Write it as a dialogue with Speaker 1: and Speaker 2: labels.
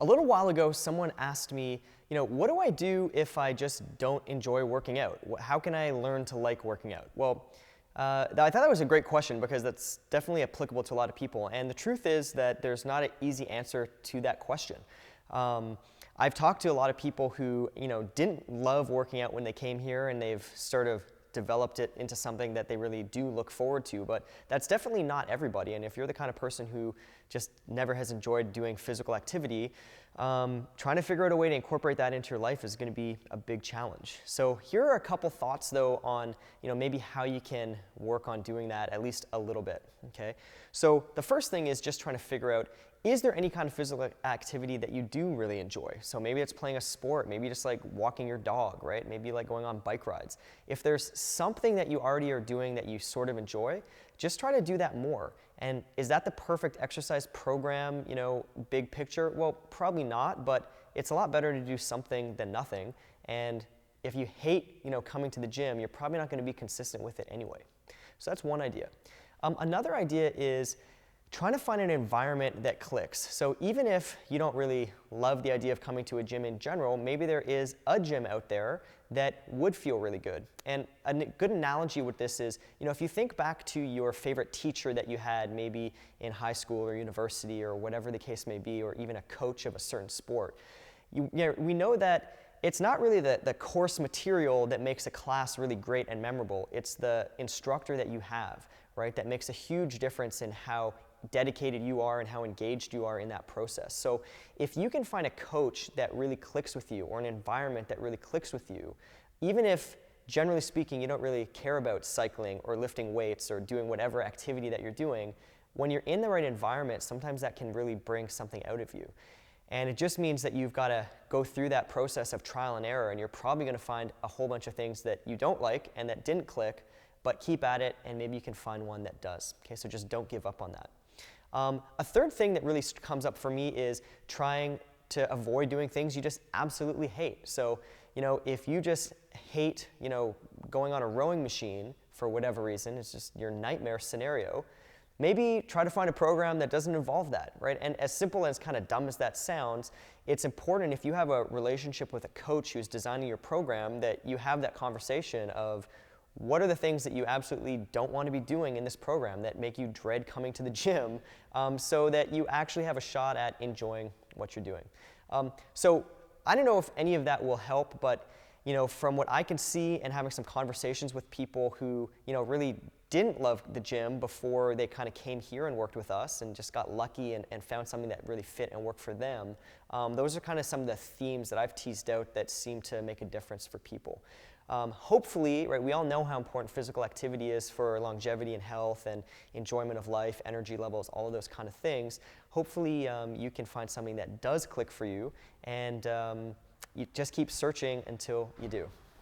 Speaker 1: A little while ago, someone asked me, what do I do if I just don't enjoy working out? How can I learn to like working out? Well, I thought that was a great question because that's definitely applicable to a lot of people. And the truth is that there's not an easy answer to that question. I've talked to a lot of people who, didn't love working out when they came here, and they've sort of developed it into something that they really do look forward to, but that's definitely not everybody. And if you're the kind of person who just never has enjoyed doing physical activity, trying to figure out a way to incorporate that into your life is going to be a big challenge. So here are a couple thoughts though on maybe how you can work on doing that at least a little bit. Okay, so the first thing is just trying to figure out, is there any kind of physical activity that you do really enjoy? So maybe it's playing a sport, maybe just like walking your dog, right? Maybe like going on bike rides. If there's something that you already are doing that you sort of enjoy, just try to do that more. And is that the perfect exercise program, big picture? Well, probably not, but it's a lot better to do something than nothing. And if you hate, coming to the gym, you're probably not going to be consistent with it anyway. So that's one idea. Another idea is trying to find an environment that clicks. So even if you don't really love the idea of coming to a gym in general, maybe there is a gym out there that would feel really good. And a good analogy with this is, if you think back to your favorite teacher that you had maybe in high school or university or whatever the case may be, or even a coach of a certain sport, we know that it's not really the course material that makes a class really great and memorable. It's the instructor that you have, right? That makes a huge difference in how dedicated you are and how engaged you are in that process. So if you can find a coach that really clicks with you, or an environment that really clicks with you, even if generally speaking you don't really care about cycling or lifting weights or doing whatever activity that you're doing, when you're in the right environment, sometimes that can really bring something out of you. And it just means that you've got to go through that process of trial and error, and you're probably going to find a whole bunch of things that you don't like and that didn't click, but keep at it and maybe you can find one that does. Okay, so just don't give up on that. A third thing that really comes up for me is trying to avoid doing things you just absolutely hate. So, if you just hate, going on a rowing machine for whatever reason, it's just your nightmare scenario, maybe try to find a program that doesn't involve that, right? And as simple and as kind of dumb as that sounds, it's important if you have a relationship with a coach who's designing your program that you have that conversation of, what are the things that you absolutely don't want to be doing in this program that make you dread coming to the gym, so that you actually have a shot at enjoying what you're doing. So I don't know if any of that will help, but from what I can see and having some conversations with people who really didn't love the gym before they kind of came here and worked with us and just got lucky and found something that really fit and worked for them, those are kind of some of the themes that I've teased out that seem to make a difference for people. Hopefully, right, we all know how important physical activity is for longevity and health and enjoyment of life, energy levels, all of those kind of things. Hopefully you can find something that does click for you, and you just keep searching until you do.